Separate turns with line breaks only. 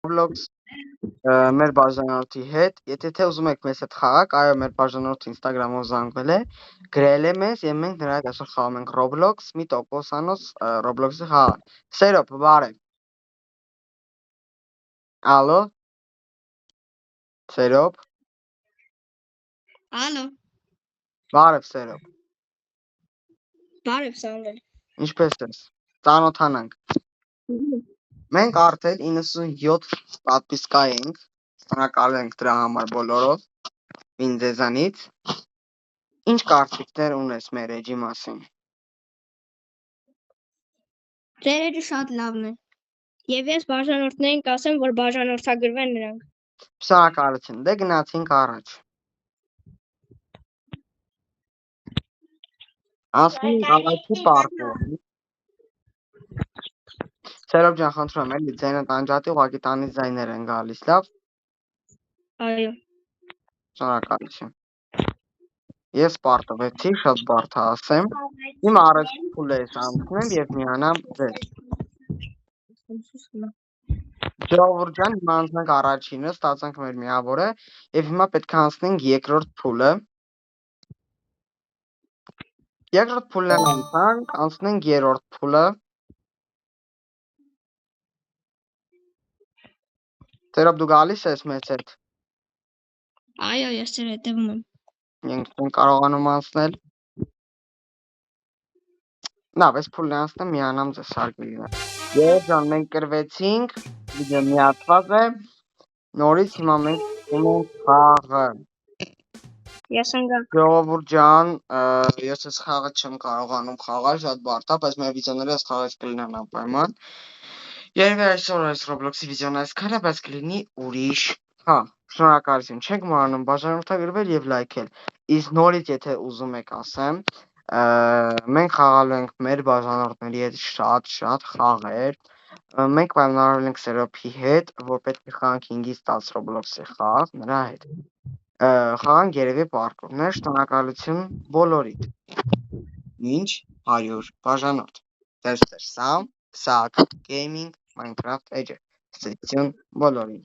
Roblox մեր բաժանորդի հետ, եթե թե ուզում եք մեզ հետ խաղաք, այո, մեր բաժանորդը Instagram-ով զանգվել է, գրել է մեզ եւ մենք նրա հետ այսօր խաղում ենք Roblox, մի տոկոսանոց Roblox-ի խաղ։ Սերոբ, բարև։ Ալո։ Սերոբ։
Ալո,
Բարև, Սերոբ։
բարև Սամվել։
Ինչպե՞ս ես։ Ծանոթանանք։ Մենք արդեն 97 պատվիսկա ենք։ Շնորհակալ ենք դրա համար բոլորով։ Ինձ ձեզանից։ Ինչ կարծիքներ ունես մեր էջի մասին։
Ձեր էջը շատ լավն է։ Եվ ես բաժանորդներին կասեմ, որ բաժանորդագրվեն նրանք։
Շնորհակալություն։ Դե գնացինք առաջ։ Ասում աղաքի պարկով։ Սերոբ ջան, խնդրում եմ, էլի ձայնը տանջատի, ուղղակի տանից ձայներ են գալիս, լավ։
Այո։
Շնորհակալություն։ Ես պարտվեցի, շատ բարդ է ասեմ։ Իմ առաջին փուլը ես անցնեմ եւ միանամ ձեզ։ Ժողովուրդ ջան, հիմա անցնենք առաջինը, ստացանք մեր միավորը եւ հիմա պետք է անցնենք երկրորդ փուլը։ Երկրորդ փուլն անցանք, անցնենք երրորդ փուլը։ Սերոբ դու գալիս ես մեզ հետ։
Այո, ես ձեր հետևում եմ։
Մենք չենք կարողանում անցնել։ Լավ, այս փուլն անցնեմ, միանամ ձեզ հարգելի։ Երբ ջան, մենք կրվեցինք, վիդեո միացված է։ Նորից հիմա մենք ունենք խաղը։
Ես ընկա։
Ժողովուրդ ջան, ես այս խաղը չեմ կարողանում խաղալ, շատ բարդ է, բայց մեր վիդեոները այս խաղից կլինեն անպայման։ Երևի այսօր այս Roblox-ի վիդեոն այսքան է, բայց կլինի ուրիշ։ Հա, շնորհակալություն, չեք մոռանում բաժանորդագրվել եւ լայքել։ Իսկ նորից եթե ուզում եք ասեմ, մենք խաղալու ենք մեր բաժանորդների հետ շատ խաղեր։ Մենք պայմանավորվել ենք Սերոբի հետ, որ պետք է խաղանք 5-ից 10 Roblox-ի խաղ նրա հետ։ Խաղանք երևի պարկուրներ, շնորհակալություն բոլորիդ։ Ինչ 100 բաժանորդ։ Դեր Sam, Sack Gaming, Minecraft Edge։ Ստություն բոլորին։